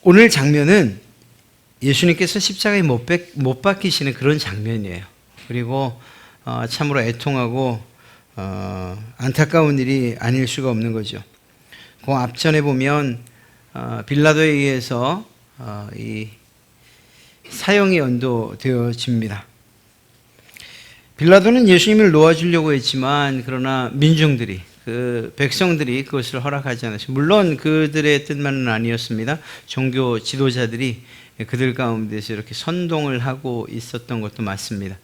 오늘 장면은 예수님께서 십자가에 못 박히시는 그런 장면이에요. 그리고 참으로 애통하고 안타까운 일이 아닐 수가 없는 거죠. 그 앞전에 보면 빌라도에 의해서 이 사형이 연도되어집니다. 빌라도는 예수님을 놓아주려고 했지만 그러나 민중들이 백성들이 그것을 허락하지 않았습니다. 물론 그들의 뜻만은 아니었습니다. 종교 지도자들이 그들 가운데서 이렇게 선동을 하고 있었던 것도 맞습니다.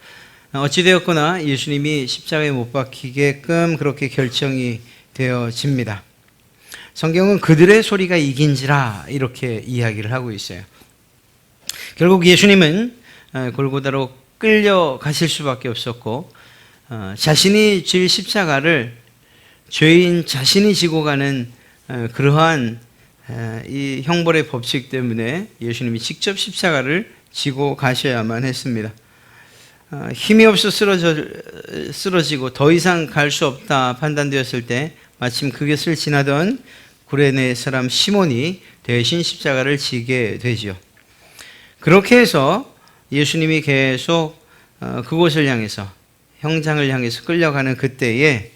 어찌되었거나 예수님이 십자가에 못 박히게끔 그렇게 결정이 되어집니다. 성경은 그들의 소리가 이긴지라 이렇게 이야기를 하고 있어요. 결국 예수님은 골고다로 끌려가실 수밖에 없었고 자신이 질 십자가를 죄인 자신이 지고 가는 그러한 이 형벌의 법칙 때문에 예수님이 직접 십자가를 지고 가셔야만 했습니다. 힘이 없어 쓰러지고 더 이상 갈 수 없다 판단되었을 때 마침 그것을 지나던 구레네 사람 시몬이 대신 십자가를 지게 되죠. 그렇게 해서 예수님이 계속 그곳을 향해서 형장을 향해서 끌려가는 그때에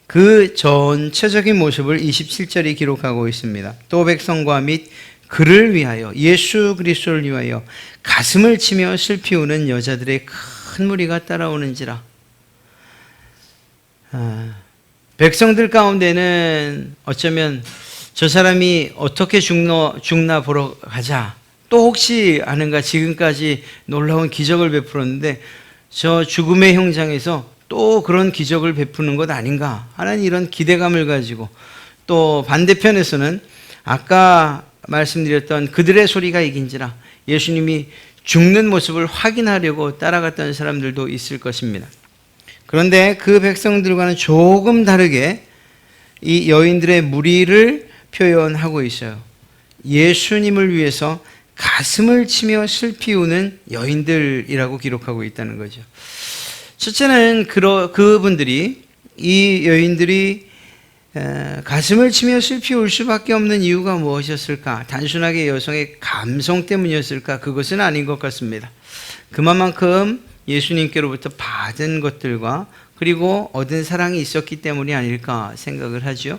그 전체적인 모습을 27절이 기록하고 있습니다. 또 백성과 및 그를 위하여 예수 그리스도를 위하여 가슴을 치며 슬피 우는 여자들의 큰 무리가 따라오는지라. 백성들 가운데는 어쩌면 저 사람이 어떻게 죽나 보러 가자. 또 혹시 아는가 지금까지 놀라운 기적을 베풀었는데 저 죽음의 형장에서 또 그런 기적을 베푸는 것 아닌가 하는 이런 기대감을 가지고, 또 반대편에서는 아까 말씀드렸던 그들의 소리가 이긴지라 예수님이 죽는 모습을 확인하려고 따라갔던 사람들도 있을 것입니다. 그런데 그 백성들과는 조금 다르게 이 여인들의 무리를 표현하고 있어요. 예수님을 위해서 가슴을 치며 슬피 우는 여인들이라고 기록하고 있다는 거죠. 첫째는 그분들이, 이 여인들이 가슴을 치며 슬피 울 수밖에 없는 이유가 무엇이었을까? 단순하게 여성의 감성 때문이었을까? 그것은 아닌 것 같습니다. 그만큼 예수님께로부터 받은 것들과 그리고 얻은 사랑이 있었기 때문이 아닐까 생각을 하죠.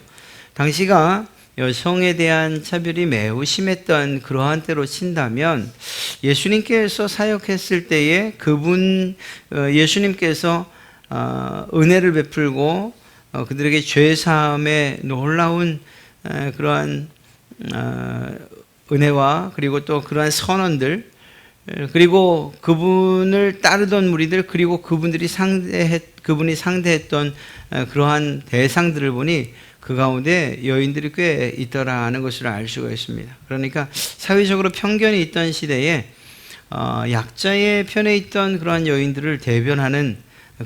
당시가 여성에 대한 차별이 매우 심했던 그러한 때로 친다면 예수님께서 사역했을 때에 예수님께서 은혜를 베풀고 그들에게 죄 사함의 놀라운 그러한 은혜와 그리고 또 그러한 선언들, 그리고 그분을 따르던 무리들, 그리고 그분이 상대했던 그러한 대상들을 보니 그 가운데 여인들이 꽤 있더라 하는 것을 알 수가 있습니다. 그러니까 사회적으로 편견이 있던 시대에 약자의 편에 있던 그러한 여인들을 대변하는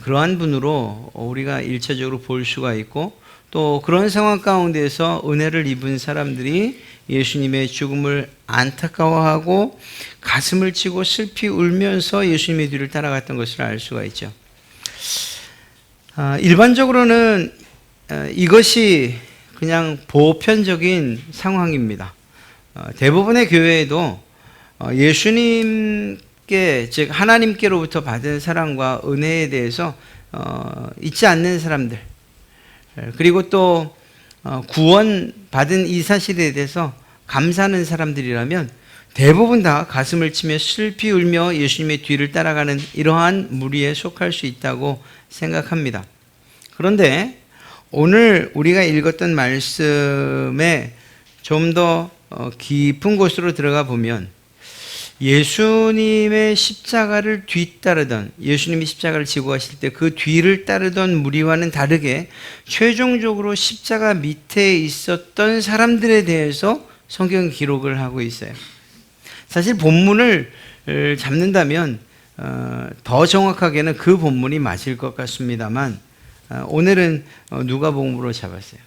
그러한 분으로 우리가 일차적으로 볼 수가 있고, 또 그런 상황 가운데서 은혜를 입은 사람들이 예수님의 죽음을 안타까워하고 가슴을 치고 슬피 울면서 예수님의 뒤를 따라갔던 것을 알 수가 있죠. 일반적으로는 이것이 그냥 보편적인 상황입니다. 대부분의 교회에도 예수님께, 즉 하나님께로부터 받은 사랑과 은혜에 대해서 잊지 않는 사람들, 그리고 또 구원 받은 이 사실에 대해서 감사하는 사람들이라면 대부분 다 가슴을 치며 슬피 울며 예수님의 뒤를 따라가는 이러한 무리에 속할 수 있다고 생각합니다. 그런데 오늘 우리가 읽었던 말씀에 좀 더 깊은 곳으로 들어가 보면 예수님의 십자가를 뒤따르던, 예수님이 십자가를 지고 가실 때 그 뒤를 따르던 무리와는 다르게 최종적으로 십자가 밑에 있었던 사람들에 대해서 성경 기록을 하고 있어요. 사실 본문을 잡는다면 더 정확하게는 그 본문이 맞을 것 같습니다만 오늘은 누가복음으로 잡았어요.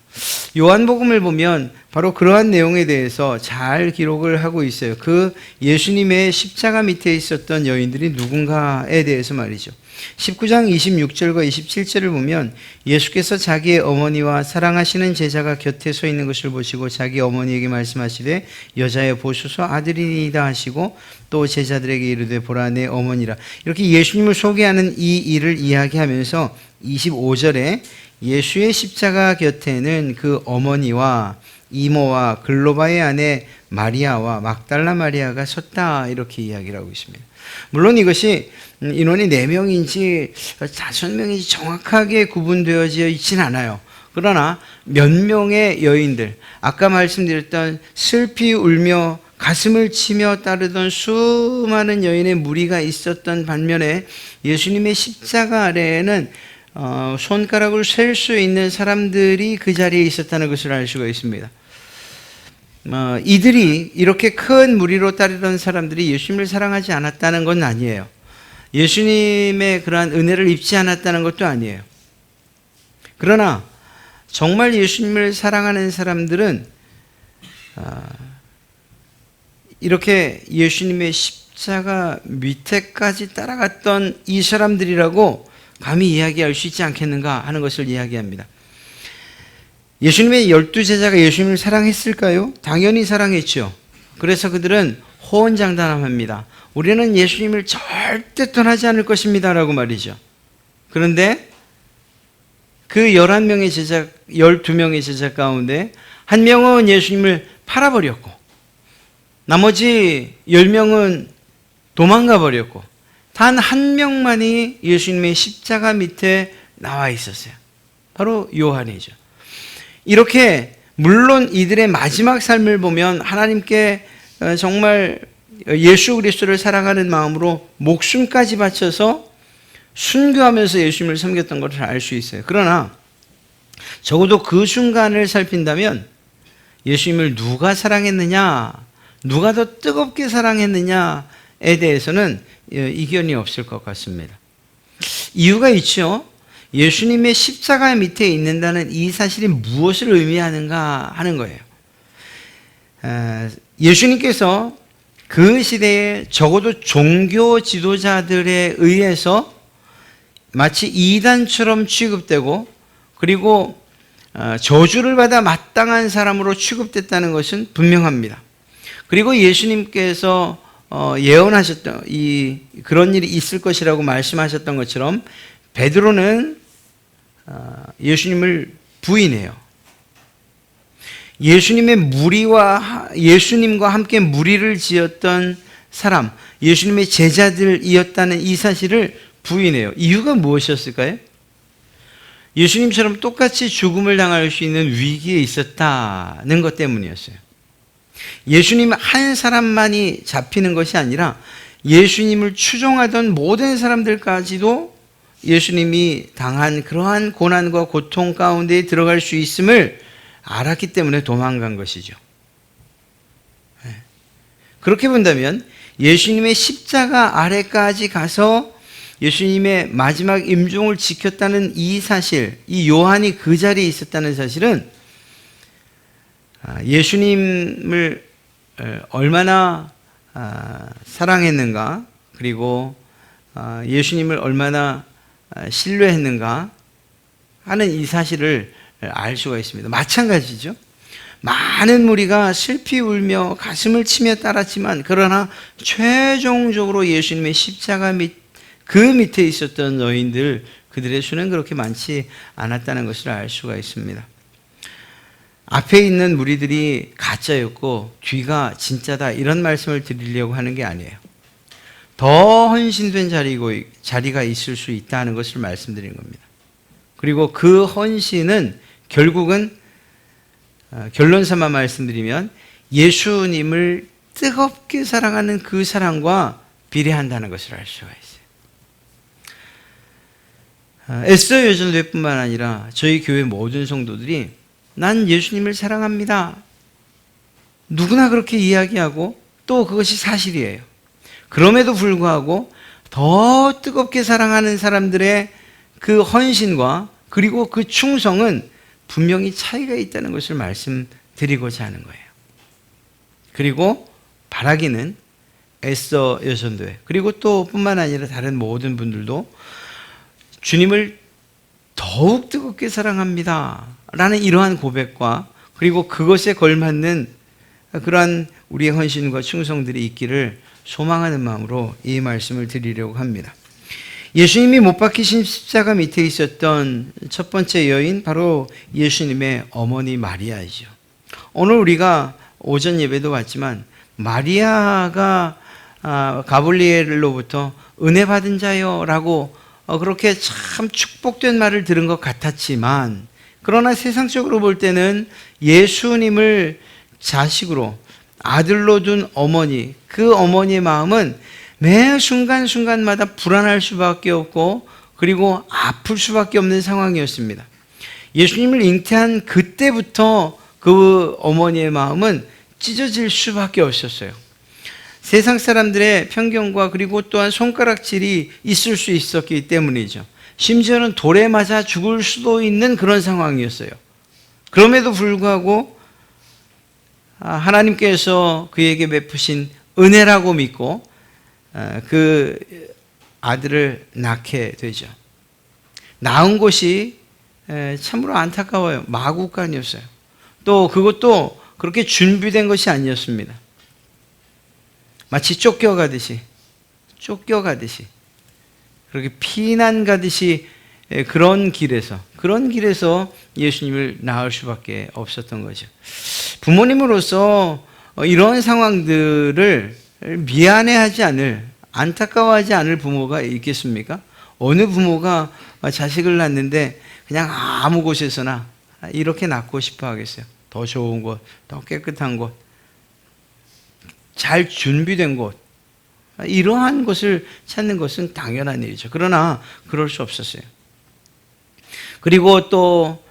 요한복음을 보면 바로 그러한 내용에 대해서 잘 기록을 하고 있어요. 그 예수님의 십자가 밑에 있었던 여인들이 누군가에 대해서 말이죠. 19장 26절과 27절을 보면 예수께서 자기의 어머니와 사랑하시는 제자가 곁에 서 있는 것을 보시고 자기 어머니에게 말씀하시되 여자여 보소서 아들이니이다 하시고 또 제자들에게 이르되 보라 내 어머니라. 이렇게 예수님을 소개하는 이 일을 이야기하면서 25절에 예수의 십자가 곁에는 그 어머니와 이모와 글로바의 아내 마리아와 막달라 마리아가 섰다, 이렇게 이야기를 하고 있습니다. 물론 이것이 인원이 4명인지 5명인지 정확하게 구분되어져 있진 않아요. 그러나 몇 명의 여인들, 아까 말씀드렸던 슬피 울며 가슴을 치며 따르던 수많은 여인의 무리가 있었던 반면에 예수님의 십자가 아래에는 손가락을 셀 수 있는 사람들이 그 자리에 있었다는 것을 알 수가 있습니다. 이들이 이렇게 큰 무리로 따르던 사람들이 예수님을 사랑하지 않았다는 건 아니에요. 예수님의 그러한 은혜를 입지 않았다는 것도 아니에요. 그러나 정말 예수님을 사랑하는 사람들은 이렇게 예수님의 십자가 밑에까지 따라갔던 이 사람들이라고 감히 이야기할 수 있지 않겠는가 하는 것을 이야기합니다. 예수님의 12제자가 예수님을 사랑했을까요? 당연히 사랑했죠. 그래서 그들은 호언장담합니다. 우리는 예수님을 절대 떠나지 않을 것입니다 라고 말이죠. 그런데 그 11명의 제자, 12명의 제자 가운데 한 명은 예수님을 팔아버렸고 나머지 10명은 도망가 버렸고 단 한 명만이 예수님의 십자가 밑에 나와 있었어요. 바로 요한이죠. 이렇게 물론 이들의 마지막 삶을 보면 하나님께 정말 예수 그리스도를 사랑하는 마음으로 목숨까지 바쳐서 순교하면서 예수님을 섬겼던 것을 알 수 있어요. 그러나 적어도 그 순간을 살핀다면 예수님을 누가 사랑했느냐, 누가 더 뜨겁게 사랑했느냐에 대해서는 이견이 없을 것 같습니다. 이유가 있죠. 예수님의 십자가 밑에 있는다는 이 사실이 무엇을 의미하는가 하는 거예요. 예수님께서 그 시대에 적어도 종교 지도자들에 의해서 마치 이단처럼 취급되고 그리고 저주를 받아 마땅한 사람으로 취급됐다는 것은 분명합니다. 그리고 예수님께서 예언하셨던 그런 일이 있을 것이라고 말씀하셨던 것처럼 베드로는 예수님을 부인해요. 예수님과 함께 무리를 지었던 사람, 예수님의 제자들이었다는 이 사실을 부인해요. 이유가 무엇이었을까요? 예수님처럼 똑같이 죽음을 당할 수 있는 위기에 있었다는 것 때문이었어요. 예수님 한 사람만이 잡히는 것이 아니라 예수님을 추종하던 모든 사람들까지도 예수님이 당한 그러한 고난과 고통 가운데 들어갈 수 있음을 알았기 때문에 도망간 것이죠. 그렇게 본다면 예수님의 십자가 아래까지 가서 예수님의 마지막 임종을 지켰다는 이 사실, 이 요한이 그 자리에 있었다는 사실은 예수님을 얼마나 사랑했는가, 그리고 예수님을 얼마나 신뢰했는가 하는 이 사실을 알 수가 있습니다. 마찬가지죠. 많은 무리가 슬피 울며 가슴을 치며 따랐지만 그러나 최종적으로 예수님의 십자가 그 밑에 있었던 여인들, 그들의 수는 그렇게 많지 않았다는 것을 알 수가 있습니다. 앞에 있는 무리들이 가짜였고 뒤가 진짜다, 이런 말씀을 드리려고 하는 게 아니에요. 더 헌신된 자리가 있을 수 있다는 것을 말씀드리는 겁니다. 그리고 그 헌신은 결국은 결론 삼아 말씀드리면 예수님을 뜨겁게 사랑하는 그 사랑과 비례한다는 것을 알 수가 있어요. 에스더 여전도회뿐만 아니라 저희 교회 모든 성도들이 난 예수님을 사랑합니다, 누구나 그렇게 이야기하고 또 그것이 사실이에요. 그럼에도 불구하고 더 뜨겁게 사랑하는 사람들의 그 헌신과 그리고 그 충성은 분명히 차이가 있다는 것을 말씀드리고자 하는 거예요. 그리고 바라기는 에스더 여전도회, 그리고 또 뿐만 아니라 다른 모든 분들도 주님을 더욱 뜨겁게 사랑합니다 라는 이러한 고백과 그리고 그것에 걸맞는 그러한 우리의 헌신과 충성들이 있기를 소망하는 마음으로 이 말씀을 드리려고 합니다. 예수님이 못 박히신 십자가 밑에 있었던 첫 번째 여인, 바로 예수님의 어머니 마리아이죠. 오늘 우리가 오전 예배도 봤지만 마리아가 가브리엘로부터 은혜 받은 자요 라고 그렇게 참 축복된 말을 들은 것 같았지만, 그러나 세상적으로 볼 때는 예수님을 자식으로 아들로 둔 어머니, 그 어머니의 마음은 매 순간순간마다 불안할 수밖에 없고 그리고 아플 수밖에 없는 상황이었습니다. 예수님을 잉태한 그때부터 그 어머니의 마음은 찢어질 수밖에 없었어요. 세상 사람들의 편견과 그리고 또한 손가락질이 있을 수 있었기 때문이죠. 심지어는 돌에 맞아 죽을 수도 있는 그런 상황이었어요. 그럼에도 불구하고 하나님께서 그에게 베푸신 은혜라고 믿고 그 아들을 낳게 되죠. 낳은 곳이 참으로 안타까워요. 마구간이었어요. 또 그것도 그렇게 준비된 것이 아니었습니다. 마치 쫓겨가듯이 그렇게 피난 가듯이 그런 길에서 예수님을 낳을 수밖에 없었던 거죠. 부모님으로서 이런 상황들을 미안해하지 않을, 안타까워하지 않을 부모가 있겠습니까? 어느 부모가 자식을 낳는데 그냥 아무 곳에서나 이렇게 낳고 싶어 하겠어요? 더 좋은 곳, 더 깨끗한 곳, 잘 준비된 곳, 이러한 곳을 찾는 것은 당연한 일이죠. 그러나 그럴 수 없었어요. 그리고 또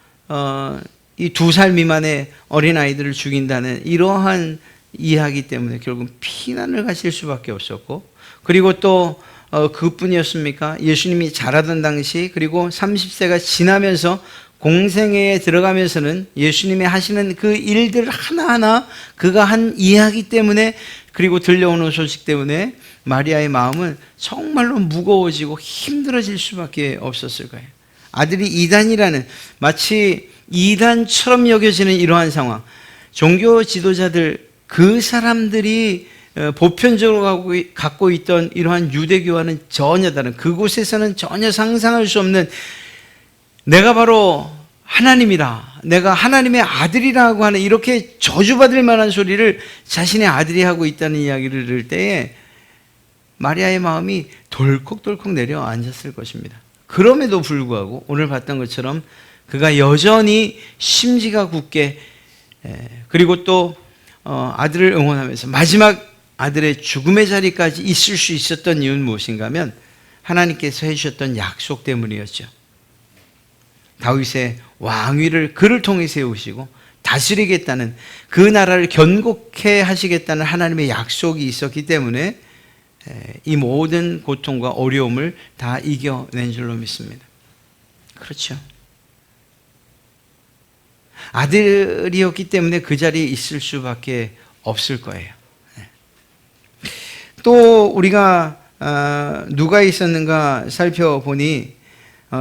이 2살 미만의 어린아이들을 죽인다는 이러한 이야기 때문에 결국 피난을 가실 수밖에 없었고, 그리고 또 그뿐이었습니까? 예수님이 자라던 당시, 그리고 30세가 지나면서 공생애에 들어가면서는 예수님이 하시는 그 일들 하나하나 그가 한 이야기 때문에, 그리고 들려오는 소식 때문에 마리아의 마음은 정말로 무거워지고 힘들어질 수밖에 없었을 거예요. 아들이 이단이라는, 마치 이단처럼 여겨지는 이러한 상황, 종교 지도자들, 그 사람들이 보편적으로 갖고 있던 이러한 유대교와는 전혀 다른, 그곳에서는 전혀 상상할 수 없는, 내가 바로 하나님이라, 내가 하나님의 아들이라고 하는 이렇게 저주받을 만한 소리를 자신의 아들이 하고 있다는 이야기를 들을 때에 마리아의 마음이 덜컥덜컥 내려앉았을 것입니다. 그럼에도 불구하고 오늘 봤던 것처럼 그가 여전히 심지가 굳게, 그리고 또 아들을 응원하면서 마지막 아들의 죽음의 자리까지 있을 수 있었던 이유는 무엇인가 하면 하나님께서 해주셨던 약속 때문이었죠. 다윗의 왕위를 그를 통해 세우시고 다스리겠다는, 그 나라를 견고케 하시겠다는 하나님의 약속이 있었기 때문에 이 모든 고통과 어려움을 다 이겨낸 줄로 믿습니다. 그렇죠. 아들이었기 때문에 그 자리에 있을 수밖에 없을 거예요. 또 우리가 누가 있었는가 살펴보니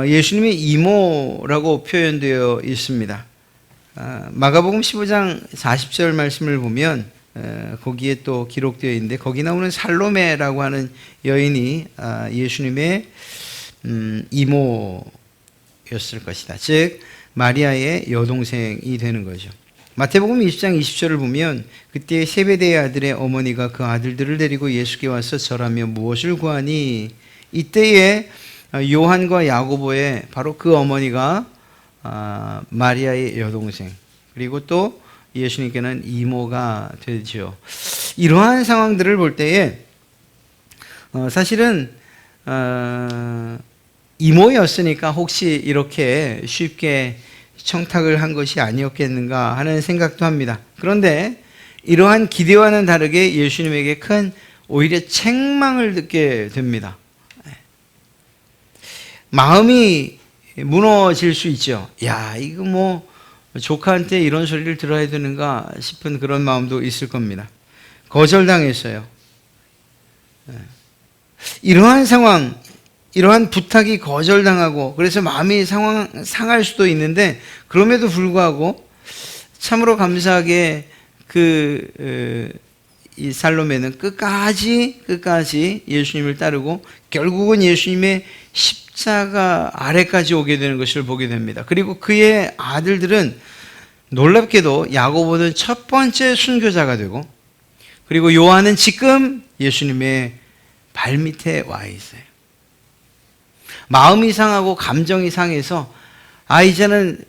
예수님의 이모라고 표현되어 있습니다. 마가복음 15장 40절 말씀을 보면 거기에 또 기록되어 있는데, 거기 나오는 살로메라고 하는 여인이 예수님의 이모였을 것이다. 즉 마리아의 여동생이 되는 거죠. 마태복음 20장 20절을 보면 그때 세베대의 아들의 어머니가 그 아들들을 데리고 예수께 와서 절하며 무엇을 구하니, 이때에 요한과 야고보의 바로 그 어머니가 마리아의 여동생, 그리고 또 예수님께는 이모가 되죠. 이러한 상황들을 볼 때에 사실은 이모였으니까 혹시 이렇게 쉽게 청탁을 한 것이 아니었겠는가 하는 생각도 합니다. 그런데 이러한 기대와는 다르게 예수님에게 큰 오히려 책망을 듣게 됩니다. 마음이 무너질 수 있죠. 야, 이거 뭐 조카한테 이런 소리를 들어야 되는가 싶은 그런 마음도 있을 겁니다. 거절당했어요. 이러한 상황, 이러한 부탁이 거절당하고 그래서 마음이 상할 수도 있는데 그럼에도 불구하고 참으로 감사하게 이 살로메는 끝까지 예수님을 따르고 결국은 예수님의 십자가 아래까지 오게 되는 것을 보게 됩니다. 그리고 그의 아들들은 놀랍게도 야고보는 첫 번째 순교자가 되고 그리고 요한은 지금 예수님의 발밑에 와 있어요. 마음이 상하고 감정이 상해서 이제는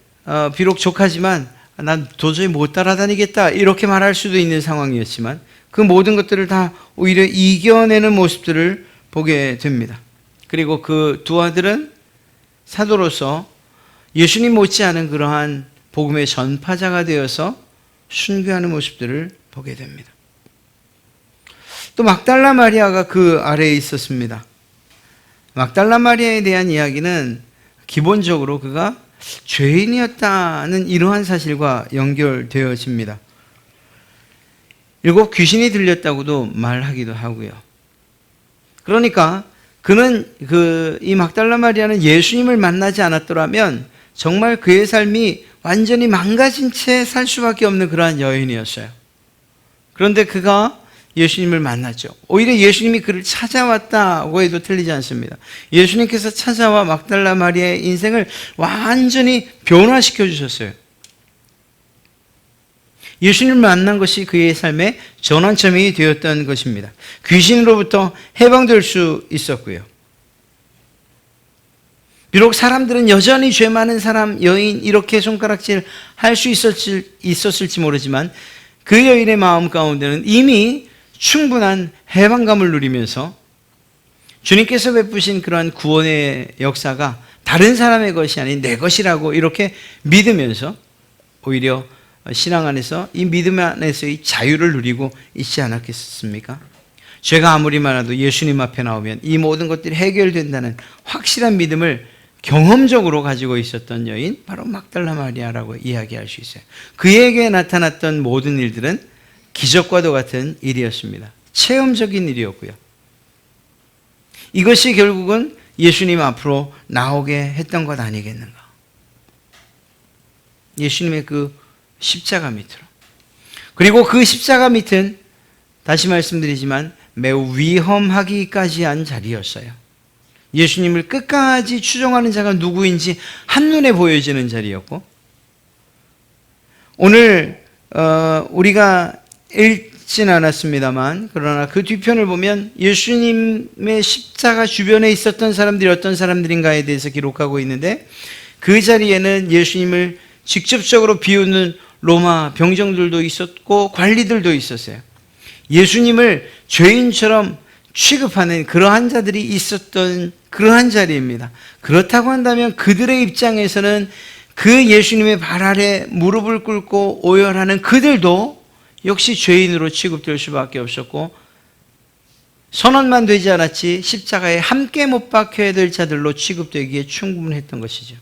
비록 족하지만 난 도저히 못 따라다니겠다 이렇게 말할 수도 있는 상황이었지만 그 모든 것들을 다 오히려 이겨내는 모습들을 보게 됩니다. 그리고 그 두 아들은 사도로서 예수님 못지않은 그러한 복음의 전파자가 되어서 순교하는 모습들을 보게 됩니다. 또 막달라 마리아가 그 아래에 있었습니다. 막달라 마리아에 대한 이야기는 기본적으로 그가 죄인이었다는 이러한 사실과 연결되어집니다. 7 귀신이 들렸다고도 말하기도 하고요. 그러니까 그는 이 막달라 마리아는 예수님을 만나지 않았더라면 정말 그의 삶이 완전히 망가진 채 살 수밖에 없는 그러한 여인이었어요. 그런데 그가 예수님을 만났죠. 오히려 예수님이 그를 찾아왔다고 해도 틀리지 않습니다. 예수님께서 찾아와 막달라 마리아의 인생을 완전히 변화시켜 주셨어요. 예수님을 만난 것이 그의 삶의 전환점이 되었던 것입니다. 귀신으로부터 해방될 수 있었고요. 비록 사람들은 여전히 죄 많은 사람, 여인 이렇게 손가락질 할 수 있었을지 모르지만 그 여인의 마음 가운데는 이미 충분한 해방감을 누리면서 주님께서 베푸신 그러한 구원의 역사가 다른 사람의 것이 아닌 내 것이라고 이렇게 믿으면서 오히려 신앙 안에서 이 믿음 안에서의 자유를 누리고 있지 않았겠습니까? 죄가 아무리 많아도 예수님 앞에 나오면 이 모든 것들이 해결된다는 확실한 믿음을 경험적으로 가지고 있었던 여인, 바로 막달라 마리아라고 이야기할 수 있어요. 그에게 나타났던 모든 일들은 기적과도 같은 일이었습니다. 체험적인 일이었고요. 이것이 결국은 예수님 앞으로 나오게 했던 것 아니겠는가? 예수님의 그 십자가 밑으로. 그리고 그 십자가 밑은 다시 말씀드리지만 매우 위험하기까지 한 자리였어요. 예수님을 끝까지 추종하는 자가 누구인지 한눈에 보여지는 자리였고, 오늘 우리가 읽진 않았습니다만 그러나 그 뒤편을 보면 예수님의 십자가 주변에 있었던 사람들이 어떤 사람들인가에 대해서 기록하고 있는데, 그 자리에는 예수님을 직접적으로 비웃는 로마 병정들도 있었고 관리들도 있었어요. 예수님을 죄인처럼 취급하는 그러한 자들이 있었던 그러한 자리입니다. 그렇다고 한다면 그들의 입장에서는 그 예수님의 발 아래 무릎을 꿇고 오열하는 그들도 역시 죄인으로 취급될 수밖에 없었고, 선언만 되지 않았지 십자가에 함께 못 박혀야 될 자들로 취급되기에 충분했던 것이죠.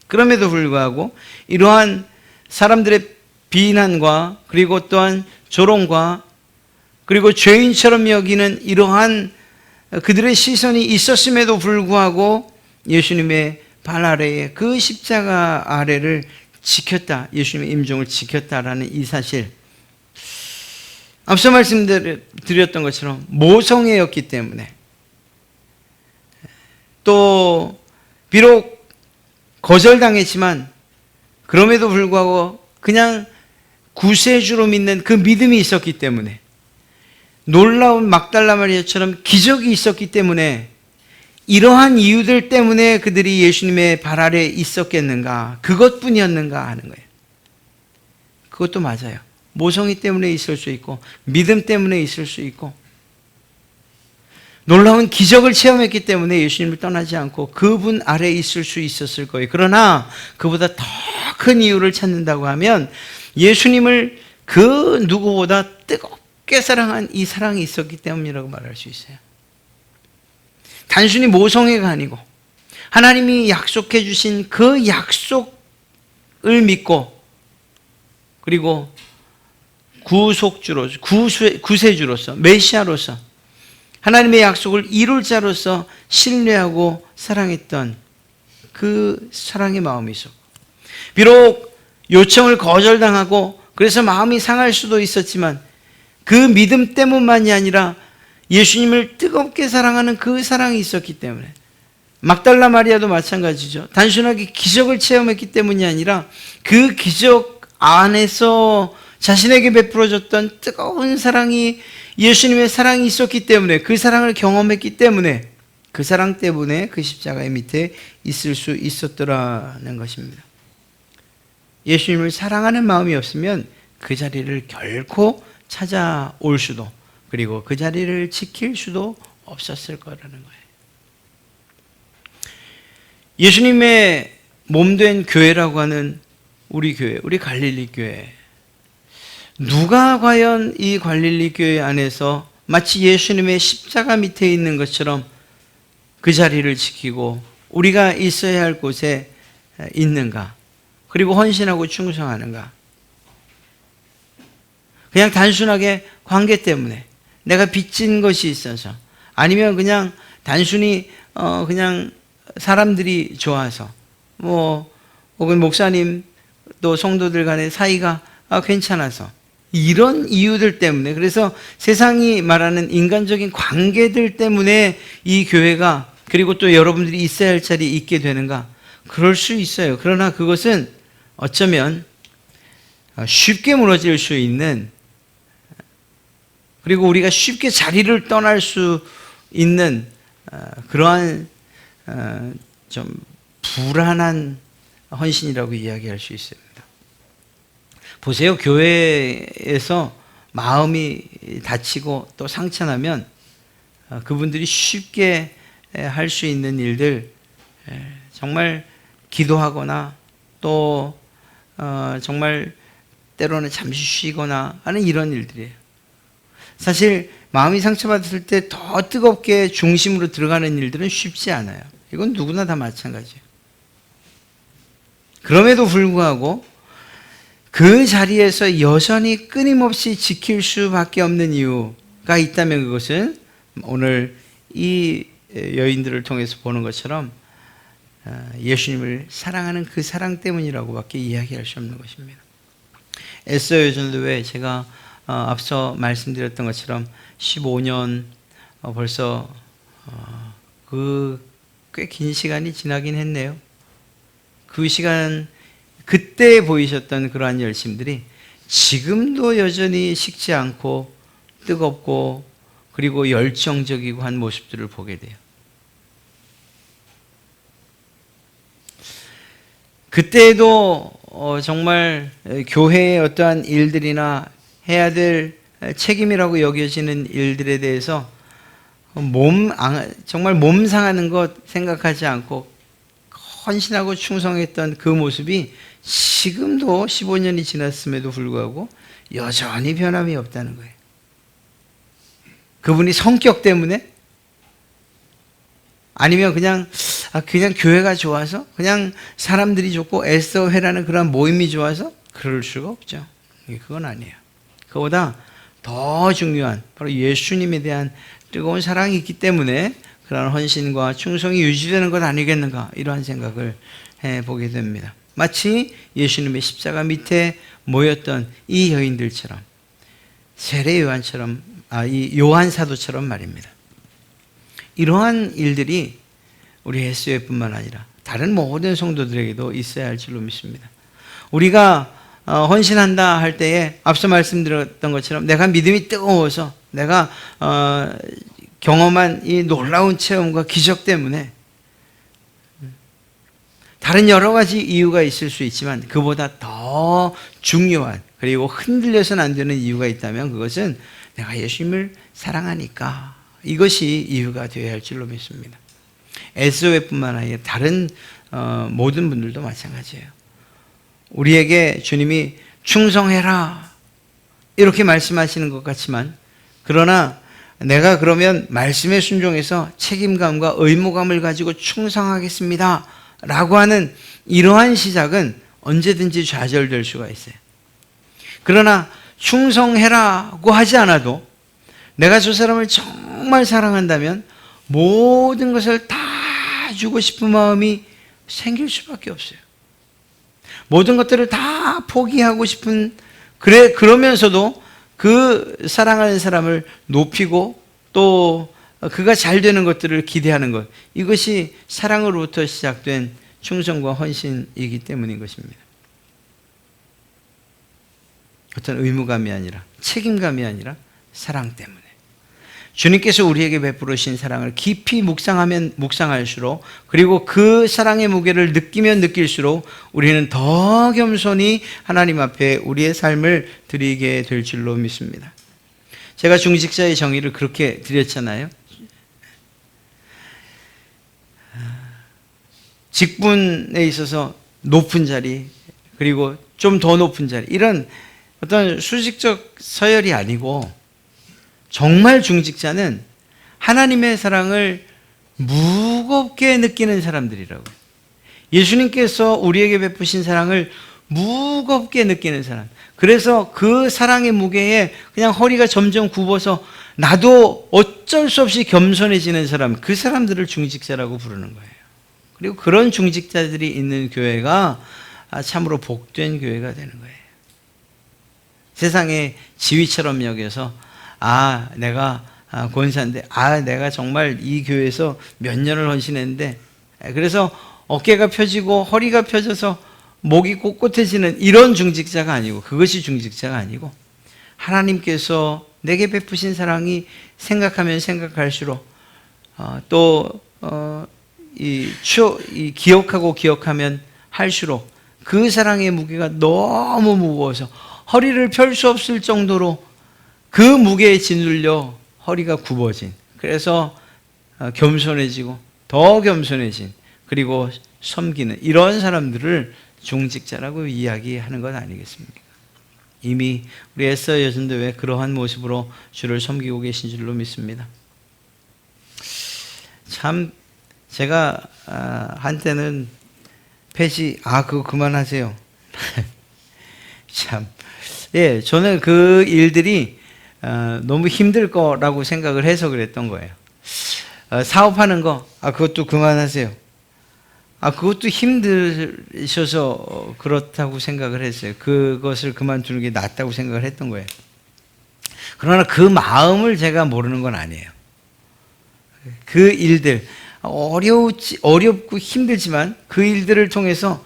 그럼에도 불구하고 이러한 사람들의 비난과 그리고 또한 조롱과 그리고 죄인처럼 여기는 이러한 그들의 시선이 있었음에도 불구하고 예수님의 발 아래에 그 십자가 아래를 지켰다, 예수님의 임종을 지켰다라는 이 사실, 앞서 말씀드렸던 것처럼 모성애였기 때문에, 또 비록 거절당했지만 그럼에도 불구하고 그냥 구세주로 믿는 그 믿음이 있었기 때문에, 놀라운 막달라 마리아처럼 기적이 있었기 때문에, 이러한 이유들 때문에 그들이 예수님의 발 아래에 있었겠는가, 그것뿐이었는가 하는 거예요. 그것도 맞아요. 모성애 때문에 있을 수 있고 믿음 때문에 있을 수 있고, 놀라운 기적을 체험했기 때문에 예수님을 떠나지 않고 그분 아래에 있을 수 있었을 거예요. 그러나 그보다 더 큰 이유를 찾는다고 하면 예수님을 그 누구보다 뜨겁게 사랑한 이 사랑이 있었기 때문이라고 말할 수 있어요. 단순히 모성애가 아니고 하나님이 약속해 주신 그 약속을 믿고, 그리고 구속주로서, 구세주로서, 메시아로서 하나님의 약속을 이룰 자로서 신뢰하고 사랑했던 그 사랑의 마음이 있었고, 비록 요청을 거절당하고 그래서 마음이 상할 수도 있었지만 그 믿음 때문만이 아니라 예수님을 뜨겁게 사랑하는 그 사랑이 있었기 때문에, 막달라 마리아도 마찬가지죠. 단순하게 기적을 체험했기 때문이 아니라 그 기적 안에서 자신에게 베풀어졌던 뜨거운 사랑이, 예수님의 사랑이 있었기 때문에, 그 사랑을 경험했기 때문에, 그 사랑 때문에 그 십자가의 밑에 있을 수 있었더라는 것입니다. 예수님을 사랑하는 마음이 없으면 그 자리를 결코 찾아올 수도, 그리고 그 자리를 지킬 수도 없었을 거라는 거예요. 예수님의 몸된 교회라고 하는 우리 교회, 우리 갈릴리 교회, 누가 과연 이 갈릴리 교회 안에서 마치 예수님의 십자가 밑에 있는 것처럼 그 자리를 지키고 우리가 있어야 할 곳에 있는가? 그리고 헌신하고 충성하는가? 그냥 단순하게 관계 때문에, 내가 빚진 것이 있어서, 아니면 그냥 단순히 그냥 사람들이 좋아서, 혹은 목사님 또 성도들 간의 사이가 괜찮아서, 이런 이유들 때문에, 그래서 세상이 말하는 인간적인 관계들 때문에 이 교회가, 그리고 또 여러분들이 있어야 할 자리에 있게 되는가? 그럴 수 있어요. 그러나 그것은 어쩌면 쉽게 무너질 수 있는, 그리고 우리가 쉽게 자리를 떠날 수 있는 그러한 좀 불안한 헌신이라고 이야기할 수 있습니다. 보세요. 교회에서 마음이 다치고 또 상처나면 그분들이 쉽게 할 수 있는 일들, 정말 기도하거나 또 정말 때로는 잠시 쉬거나 하는 이런 일들이에요. 사실 마음이 상처받았을 때 더 뜨겁게 중심으로 들어가는 일들은 쉽지 않아요. 이건 누구나 다 마찬가지예요. 그럼에도 불구하고 그 자리에서 여전히 끊임없이 지킬 수밖에 없는 이유가 있다면, 그것은 오늘 이 여인들을 통해서 보는 것처럼 예수님을 사랑하는 그 사랑 때문이라고밖에 이야기할 수 없는 것입니다. 에스더 여전도회, 제가 앞서 말씀드렸던 것처럼 15년 벌써 꽤 긴 시간이 지나긴 했네요. 그 시간, 그때 보이셨던 그러한 열심들이 지금도 여전히 식지 않고 뜨겁고 그리고 열정적이고 한 모습들을 보게 돼요. 그때에도 정말 교회의 어떠한 일들이나 해야 될 책임이라고 여겨지는 일들에 대해서 정말 몸 상하는 것 생각하지 않고 헌신하고 충성했던 그 모습이 지금도 15년이 지났음에도 불구하고 여전히 변함이 없다는 거예요. 그분이 성격 때문에? 아니면 그냥 교회가 좋아서? 그냥 사람들이 좋고 에스더회라는 그런 모임이 좋아서? 그럴 수가 없죠. 그건 아니에요. 그보다 더 중요한 바로 예수님에 대한 뜨거운 사랑이 있기 때문에 그런 헌신과 충성이 유지되는 것 아니겠는가, 이러한 생각을 해보게 됩니다. 마치 예수님의 십자가 밑에 모였던 이 여인들처럼, 세례 요한처럼, 이 요한 사도처럼 말입니다. 이러한 일들이 우리 에스더회뿐만 아니라 다른 모든 성도들에게도 있어야 할 줄로 믿습니다. 우리가 헌신한다 할 때에 앞서 말씀드렸던 것처럼 내가 믿음이 뜨거워서, 내가 경험한 이 놀라운 체험과 기적 때문에, 다른 여러 가지 이유가 있을 수 있지만 그보다 더 중요한, 그리고 흔들려서는 안 되는 이유가 있다면 그것은 내가 예수님을 사랑하니까, 이것이 이유가 되어야 할 줄로 믿습니다. 에스더회뿐만 아니라 다른 모든 분들도 마찬가지예요. 우리에게 주님이 충성해라 이렇게 말씀하시는 것 같지만, 그러나 내가 그러면 말씀에 순종해서 책임감과 의무감을 가지고 충성하겠습니다 라고 하는 이러한 시작은 언제든지 좌절될 수가 있어요. 그러나 충성해라고 하지 않아도 내가 저 사람을 정말 사랑한다면 모든 것을 다 주고 싶은 마음이 생길 수밖에 없어요. 모든 것들을 다 포기하고 싶은, 그러면서도 그 사랑하는 사람을 높이고 또 그가 잘 되는 것들을 기대하는 것, 이것이 사랑으로부터 시작된 충성과 헌신이기 때문인 것입니다. 어떤 의무감이 아니라, 책임감이 아니라 사랑 때문에. 주님께서 우리에게 베풀으신 사랑을 깊이 묵상하면 묵상할수록, 그리고 그 사랑의 무게를 느끼면 느낄수록 우리는 더 겸손히 하나님 앞에 우리의 삶을 드리게 될 줄로 믿습니다. 제가 중직자의 정의를 그렇게 드렸잖아요. 직분에 있어서 높은 자리, 그리고 좀 더 높은 자리, 이런 어떤 수직적 서열이 아니고, 정말 중직자는 하나님의 사랑을 무겁게 느끼는 사람들이라고요. 예수님께서 우리에게 베푸신 사랑을 무겁게 느끼는 사람. 그래서 그 사랑의 무게에 그냥 허리가 점점 굽어서 나도 어쩔 수 없이 겸손해지는 사람, 그 사람들을 중직자라고 부르는 거예요. 그리고 그런 중직자들이 있는 교회가 참으로 복된 교회가 되는 거예요. 세상의 지위처럼 여겨서 내가 권사인데, 내가 정말 이 교회에서 몇 년을 헌신했는데, 그래서 어깨가 펴지고 허리가 펴져서 목이 꼿꼿해지는 이런 중직자가 아니고, 그것이 중직자가 아니고, 하나님께서 내게 베푸신 사랑이 생각하면 생각할수록 기억하고 기억하면 할수록 그 사랑의 무게가 너무 무거워서 허리를 펼 수 없을 정도로 그 무게에 짓눌려 허리가 굽어진, 그래서 겸손해지고 더 겸손해진, 그리고 섬기는 이런 사람들을 중직자라고 이야기하는 것 아니겠습니까? 이미 우리 에스더 여전도회 그러한 모습으로 주를 섬기고 계신 줄로 믿습니다. 참 제가 한때는 그거 그만하세요. 참, 저는 그 일들이 너무 힘들 거라고 생각을 해서 그랬던 거예요. 사업하는 거, 그것도 그만하세요. 그것도 힘드셔서 그렇다고 생각을 했어요. 그것을 그만두는 게 낫다고 생각을 했던 거예요. 그러나 그 마음을 제가 모르는 건 아니에요. 그 일들, 어렵고 힘들지만 그 일들을 통해서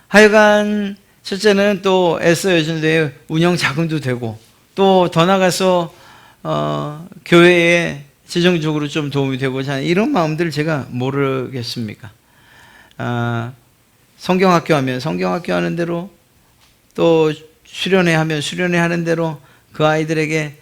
하여간 첫째는 또 에스더 여전도회 운영 자금도 되고, 또 더 나가서 교회에 재정적으로 좀 도움이 되고자 하는 이런 마음들을 제가 모르겠습니까? 성경학교 하면 성경학교 하는 대로, 또 수련회 하면 수련회 하는 대로 그 아이들에게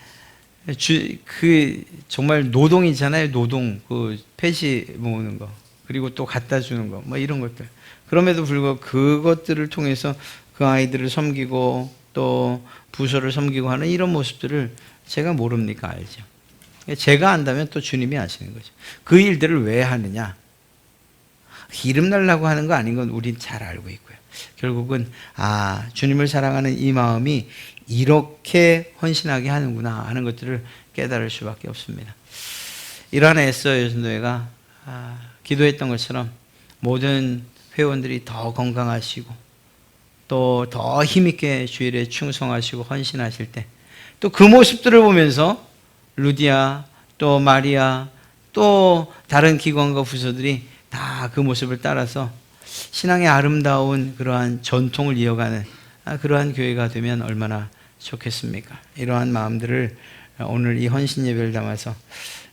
정말 노동이잖아요. 노동, 그 폐지 모으는 거, 그리고 또 갖다 주는 거, 이런 것들. 그럼에도 불구하고 그것들을 통해서 그 아이들을 섬기고 또 부서를 섬기고 하는 이런 모습들을 제가 모릅니까? 알죠. 제가 안다면 또 주님이 아시는 거죠. 그 일들을 왜 하느냐? 이름 날라고 하는 거 아닌 건 우린 잘 알고 있고요. 결국은 주님을 사랑하는 이 마음이 이렇게 헌신하게 하는구나 하는 것들을 깨달을 수밖에 없습니다. 이러한 에스더 여전도회가 기도했던 것처럼 모든 회원들이 더 건강하시고 또 더 힘있게 주일에 충성하시고 헌신하실 때, 또 그 모습들을 보면서 루디아, 또 마리아, 또 다른 기관과 부서들이 다 그 모습을 따라서 신앙의 아름다운 그러한 전통을 이어가는 그러한 교회가 되면 얼마나 좋겠습니까? 이러한 마음들을 오늘 이 헌신 예배를 담아서,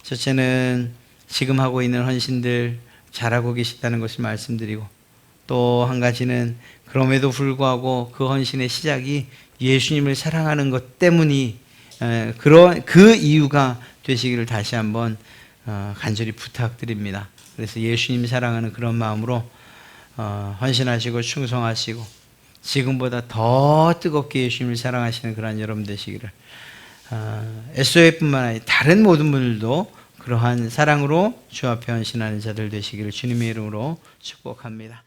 첫째는 지금 하고 있는 헌신들 잘하고 계시다는 것을 말씀드리고, 또 한 가지는 그럼에도 불구하고 그 헌신의 시작이 예수님을 사랑하는 것 때문이, 그 이유가 되시기를 다시 한번 간절히 부탁드립니다. 그래서 예수님 사랑하는 그런 마음으로 헌신하시고 충성하시고 지금보다 더 뜨겁게 예수님을 사랑하시는 그런 여러분 되시기를, SOF뿐만 아니라 다른 모든 분들도 그러한 사랑으로 주 앞에 헌신하는 자들 되시기를 주님의 이름으로 축복합니다.